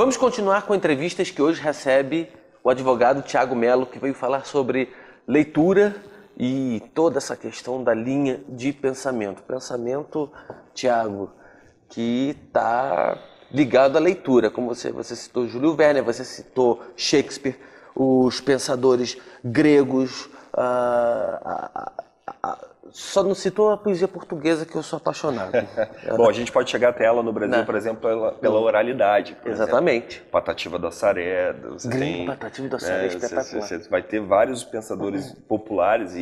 Vamos continuar com entrevistas que hoje recebe o advogado Thiago Mello, que veio falar sobre leitura e toda essa questão da linha de pensamento. Pensamento, Thiago, que está ligado à leitura. Como você citou Júlio Verne, você citou Shakespeare, os pensadores gregos, só não citou a poesia portuguesa, que eu sou apaixonado. Bom, a gente pode chegar até ela no Brasil, por exemplo, pela oralidade. Exatamente. Exemplo. Patativa do Assaré. Patativa do Assaré, espetacular. Você vai ter vários pensadores populares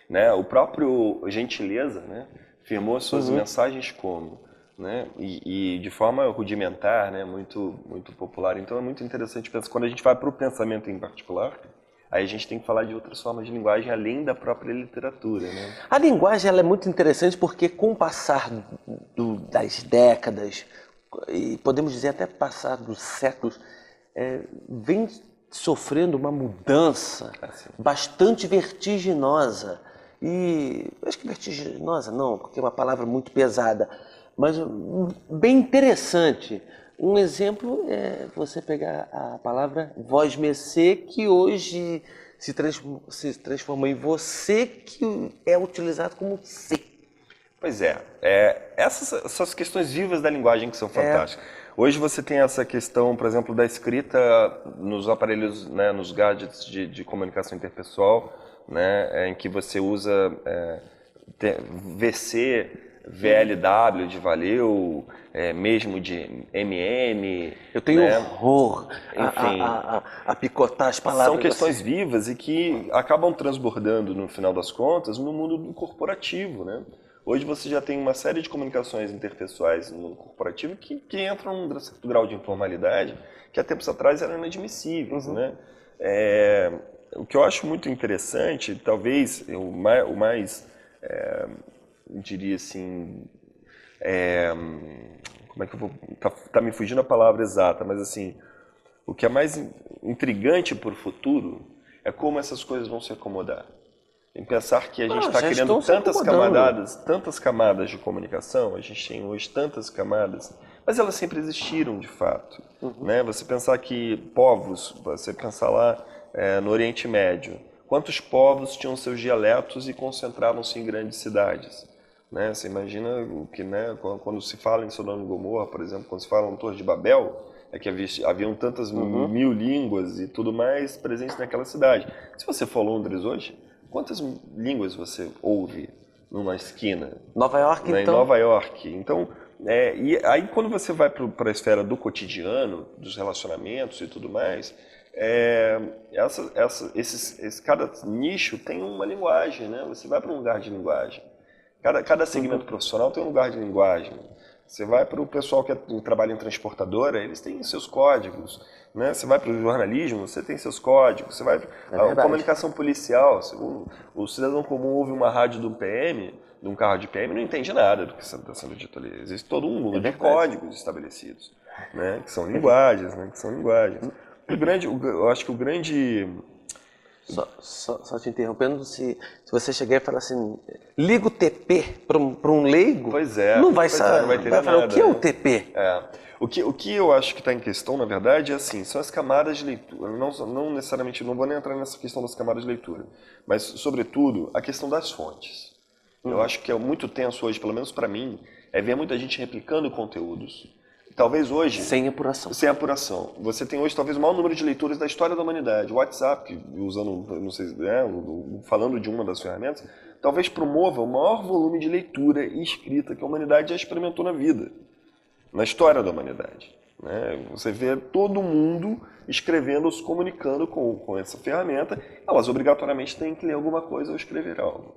né, o próprio Gentileza, né, firmou suas mensagens como, né, e de forma rudimentar, né, muito popular. Então é muito interessante pensar. Quando a gente vai para o pensamento em particular, aí a gente tem que falar de outras formas de linguagem além da própria literatura, né? A linguagem ela é muito interessante porque com o passar das décadas, e podemos dizer até passar dos séculos, vem sofrendo uma mudança bastante vertiginosa. E acho que vertiginosa não, porque é uma palavra muito pesada, mas bem interessante. Um exemplo é você pegar a palavra vosmecê, que hoje se transformou em você, que é utilizado como se. Pois essas são as questões vivas da linguagem que são fantásticas. Hoje você tem essa questão, por exemplo, da escrita nos aparelhos, né, nos gadgets de comunicação interpessoal, né, em que você usa VC, VLW de valeu, mesmo de MM. Eu tenho né? horror a picotar as palavras. São questões vivas e que acabam transbordando, no final das contas, no mundo do corporativo, né? Hoje você já tem uma série de comunicações interpessoais no corporativo que entram num certo grau de informalidade que há tempos atrás eram inadmissíveis, né? O que eu acho muito interessante, talvez o mais diria assim, como é que eu vou, tá me fugindo a palavra exata, mas assim, o que é mais intrigante para o futuro é como essas coisas vão se acomodar. Em pensar que a gente está criando tantas camadas de comunicação, a gente tem hoje tantas camadas, mas elas sempre existiram de fato. Né? Você pensar que povos, você pensar lá no Oriente Médio, quantos povos tinham seus dialetos e concentravam-se em grandes cidades? Né? Você imagina o que, né, quando se fala em Sodoma e Gomorra, por exemplo, quando se fala em Torre de Babel, que haviam tantas mil línguas e tudo mais presentes naquela cidade. Se você for a Londres hoje, quantas línguas você ouve numa esquina? Nova York, Em Nova York. Então, e aí quando você vai para a esfera do cotidiano, dos relacionamentos e tudo mais, cada nicho tem uma linguagem, né? Você vai para um lugar de linguagem. Cada segmento profissional tem um lugar de linguagem. Você vai para o pessoal que trabalha em transportadora, eles têm seus códigos. Né? Você vai para o jornalismo, você tem seus códigos. Você vai para a comunicação policial. O cidadão comum ouve uma rádio de um PM, de um carro de PM, não entende nada do que está sendo dito ali. Existe todo um mundo de códigos estabelecidos, né? Que são linguagens. Eu acho que o grande... Só te interrompendo, se você chegar e falar assim, liga o TP para um leigo, não vai entender nada. O que é o TP? O que eu acho que está em questão, na verdade, são as camadas de leitura. Não necessariamente, não vou nem entrar nessa questão das camadas de leitura, mas, sobretudo, a questão das fontes. Eu acho que é muito tenso hoje, pelo menos para mim, ver muita gente replicando conteúdos. Talvez hoje... Sem apuração. Sem apuração. Você tem hoje talvez o maior número de leituras da história da humanidade. O WhatsApp, usando, não sei, falando de uma das ferramentas, talvez promova o maior volume de leitura e escrita que a humanidade já experimentou na vida, na história da humanidade. Né? Você vê todo mundo escrevendo, se comunicando com essa ferramenta, elas obrigatoriamente têm que ler alguma coisa ou escrever algo.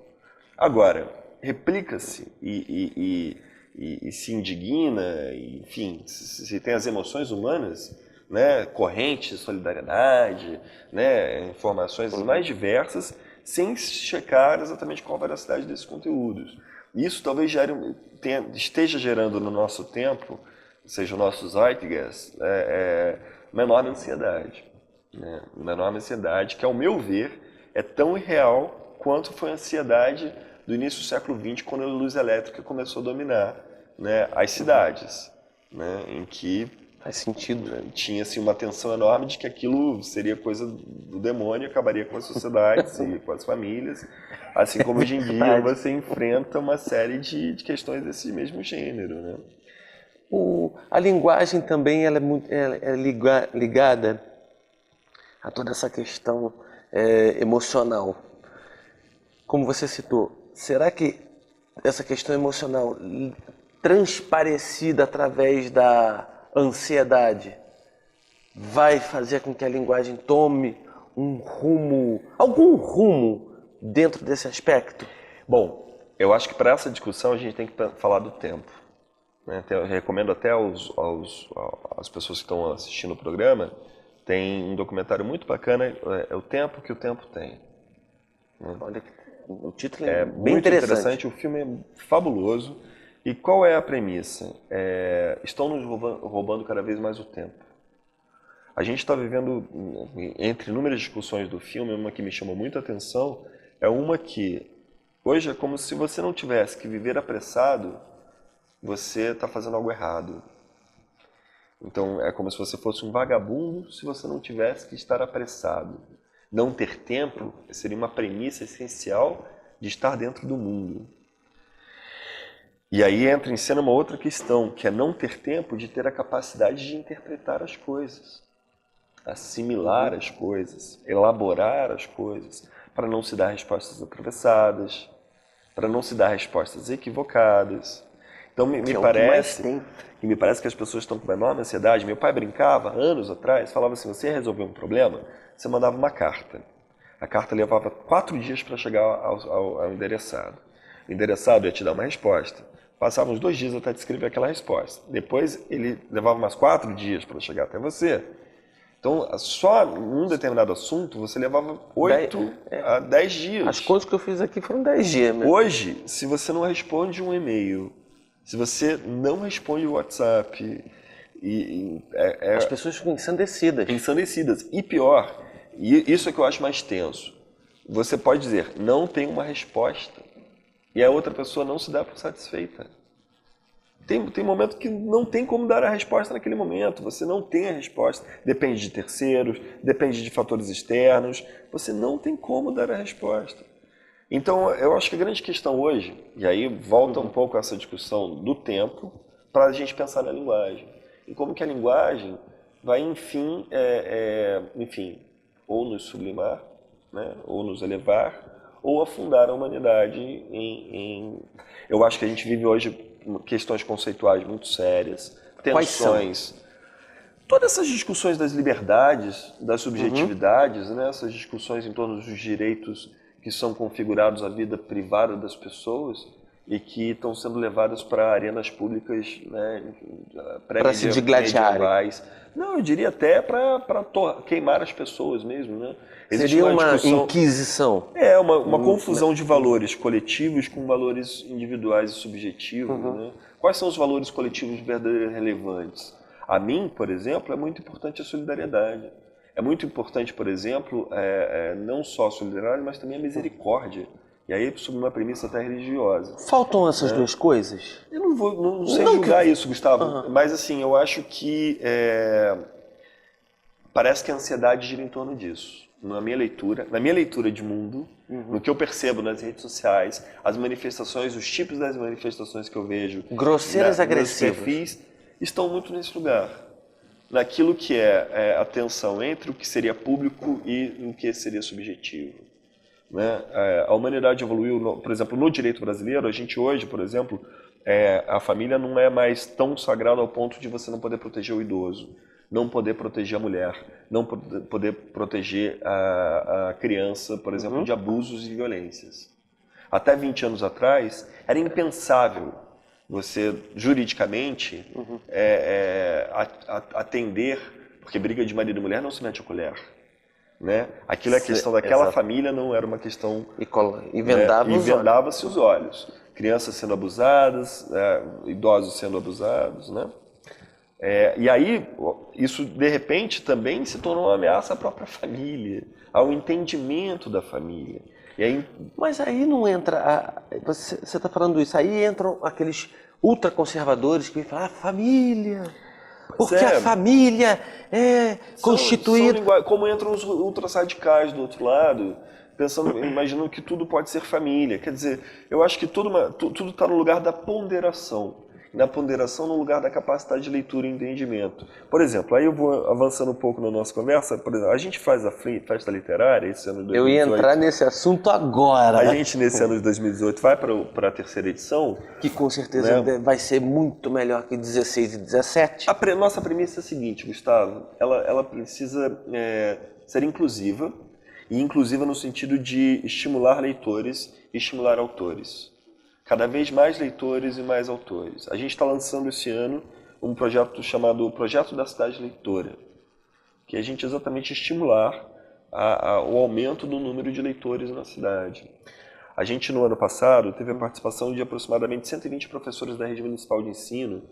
Agora, replica-se e se indigna, enfim, se tem as emoções humanas, né, correntes, solidariedade, né, informações mais diversas, sem checar exatamente qual a veracidade desses conteúdos. Isso talvez esteja gerando no nosso tempo, seja o nosso zeitgeist, uma enorme ansiedade. Né, uma enorme ansiedade que, ao meu ver, é tão irreal quanto foi a ansiedade do início do século XX, quando a luz elétrica começou a dominar, né, as cidades, né, em que Faz sentido, né? Tinha-se uma tensão enorme de que aquilo seria coisa do demônio, acabaria com as sociedades e com as famílias. Assim como hoje em dia você enfrenta uma série de questões desse mesmo gênero, né? A linguagem também ela é ligada a toda essa questão emocional. Como você citou, será que essa questão emocional transparecida através da ansiedade vai fazer com que a linguagem tome algum rumo dentro desse aspecto? Bom, eu acho que para essa discussão a gente tem que falar do tempo, né? Eu recomendo até às pessoas que estão assistindo o programa, tem um documentário muito bacana, é O Tempo que o Tempo Tem. Olha, o título é bem muito interessante. O filme é fabuloso. E qual é a premissa? Estão nos roubando cada vez mais o tempo. A gente está vivendo, entre inúmeras discussões do filme, uma que me chamou muita atenção, é uma que hoje é como se você não tivesse que viver apressado, você está fazendo algo errado. Então é como se você fosse um vagabundo se você não tivesse que estar apressado. Não ter tempo seria uma premissa essencial de estar dentro do mundo. E aí entra em cena uma outra questão, que é não ter tempo de ter a capacidade de interpretar as coisas, assimilar as coisas, elaborar as coisas, para não se dar respostas atravessadas, para não se dar respostas equivocadas. Então me parece que as pessoas estão com uma enorme ansiedade. Meu pai brincava, anos atrás, falava assim, você ia resolver um problema, você mandava uma carta. A carta levava 4 dias para chegar ao endereçado. O endereçado ia te dar uma resposta. Passava uns 2 dias até te escrever aquela resposta. Depois ele levava mais 4 dias para chegar até você. Então, só num determinado assunto, você levava 8 a 10 dias. As coisas que eu fiz aqui foram 10 dias mesmo. Hoje, se você não responde um e-mail, se você não responde o WhatsApp, as pessoas ficam ensandecidas. Ensandecidas. E pior, e isso é que eu acho mais tenso, você pode dizer, não tem uma resposta, e a outra pessoa não se dá por satisfeita. Tem momento que não tem como dar a resposta naquele momento, você não tem a resposta, depende de terceiros, depende de fatores externos, você não tem como dar a resposta. Então, eu acho que a grande questão hoje, e aí volta um pouco essa discussão do tempo, para a gente pensar na linguagem. E como que a linguagem vai, enfim, ou nos sublimar, né, ou nos elevar, ou afundar a humanidade em... Eu acho que a gente vive hoje questões conceituais muito sérias, tensões. Todas essas discussões das liberdades, das subjetividades, né, essas discussões em torno dos direitos que são configurados à vida privada das pessoas e que estão sendo levadas para arenas públicas, né, para se digladiarem. Não, eu diria até para queimar as pessoas mesmo, né? Seria uma inquisição. Uma confusão de valores coletivos com valores individuais e subjetivos. Né? Quais são os valores coletivos verdadeiramente relevantes? A mim, por exemplo, é muito importante a solidariedade. É muito importante, por exemplo, não só a solidariedade, mas também a misericórdia. E aí, sob uma premissa até religiosa. Faltam essas duas coisas? Eu não sei julgar isso, Gustavo, mas assim, eu acho que parece que a ansiedade gira em torno disso. Na minha leitura de mundo, no que eu percebo nas redes sociais, as manifestações, os tipos das manifestações que eu vejo, grosseiras, agressivas, perfis, estão muito nesse lugar. Naquilo que é a tensão entre o que seria público e o que seria subjetivo. Né? A humanidade evoluiu, por exemplo, no direito brasileiro, a gente hoje, por exemplo, a família não é mais tão sagrada ao ponto de você não poder proteger o idoso, não poder proteger a mulher, não poder proteger a criança, por exemplo, de abusos e violências. Até 20 anos atrás, era impensável você, juridicamente, atender, porque briga de marido e mulher não se mete a colher. Né? Aquilo é a questão daquela família, não era uma questão... E vendava-se os olhos. Crianças sendo abusadas, idosos sendo abusados, né? E aí, isso de repente também se tornou uma ameaça à própria família, ao entendimento da família. E aí... Mas aí não entra, você está falando isso, aí entram aqueles ultraconservadores que vêm falar, família, Porque a família é constituída... Como entram os ultra-radicais do outro lado, imaginando que tudo pode ser família. Quer dizer, eu acho que tudo está no lugar da ponderação. Na ponderação, no lugar da capacidade de leitura e entendimento. Por exemplo, aí eu vou avançando um pouco na nossa conversa. Por exemplo, a gente faz a festa literária esse ano de 2018. Eu ia entrar nesse assunto agora. A gente, nesse ano de 2018, vai para a terceira edição. Que com certeza, né, vai ser muito melhor que 16 e 17. Nossa premissa é a seguinte, Gustavo. Ela precisa ser inclusiva. E inclusiva no sentido de estimular leitores e estimular autores. Cada vez mais leitores e mais autores. A gente está lançando esse ano um projeto chamado Projeto da Cidade Leitora, que é a gente exatamente estimular o aumento do número de leitores na cidade. A gente, no ano passado, teve a participação de aproximadamente 120 professores da Rede Municipal de Ensino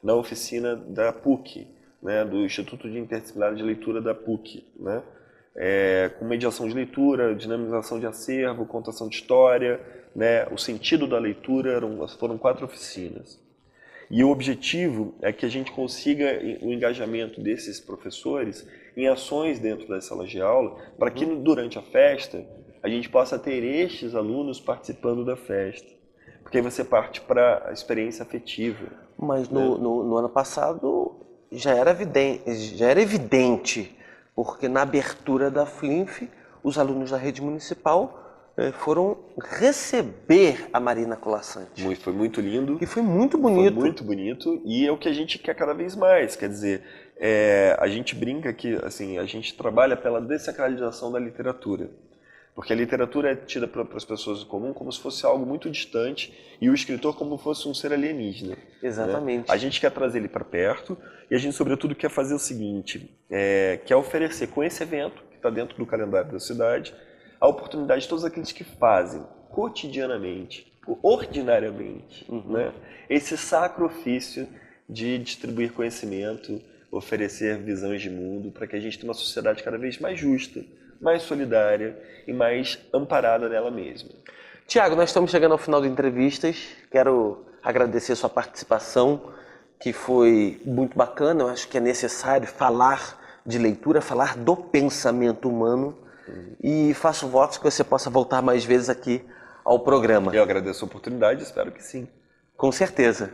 na oficina da PUC, né, do Instituto de Interdisciplinar de Leitura da PUC, né, com mediação de leitura, dinamização de acervo, contação de história, né, o sentido da leitura, foram 4 oficinas. E o objetivo é que a gente consiga o engajamento desses professores em ações dentro das salas de aula, para que durante a festa a gente possa ter estes alunos participando da festa. Porque aí você parte para a experiência afetiva. Mas no ano passado já era evidente, porque na abertura da FLINF, os alunos da rede municipal foram receber a Marina Colaçante. Foi muito lindo. E foi muito bonito. Foi muito bonito, e é o que a gente quer cada vez mais. Quer dizer, a gente brinca que assim, a gente trabalha pela dessacralização da literatura. Porque a literatura é tida para as pessoas comum como se fosse algo muito distante e o escritor como se fosse um ser alienígena. Exatamente. Né? A gente quer trazer ele para perto e a gente, sobretudo, quer fazer o seguinte, quer oferecer com esse evento, que está dentro do calendário da cidade, a oportunidade de todos aqueles que fazem cotidianamente, ordinariamente, né, esse sacro ofício de distribuir conhecimento, oferecer visões de mundo, para que a gente tenha uma sociedade cada vez mais justa, mais solidária e mais amparada nela mesma. Tiago, nós estamos chegando ao final de entrevistas. Quero agradecer a sua participação, que foi muito bacana. Eu acho que é necessário falar de leitura, falar do pensamento humano. E faço votos que você possa voltar mais vezes aqui ao programa. Eu agradeço a oportunidade, espero que sim. Com certeza.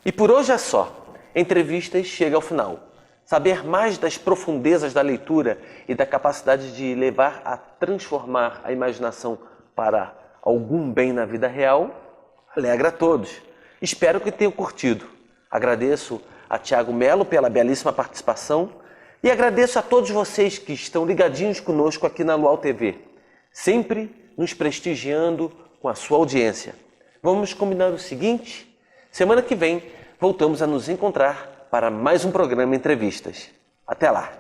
E por hoje é só. Entrevistas chega ao final. Saber mais das profundezas da leitura e da capacidade de levar a transformar a imaginação para algum bem na vida real, alegra a todos. Espero que tenham curtido. Agradeço a Tiago Melo pela belíssima participação e agradeço a todos vocês que estão ligadinhos conosco aqui na Luau TV, sempre nos prestigiando com a sua audiência. Vamos combinar o seguinte? Semana que vem voltamos a nos encontrar para mais um programa Entrevistas. Até lá!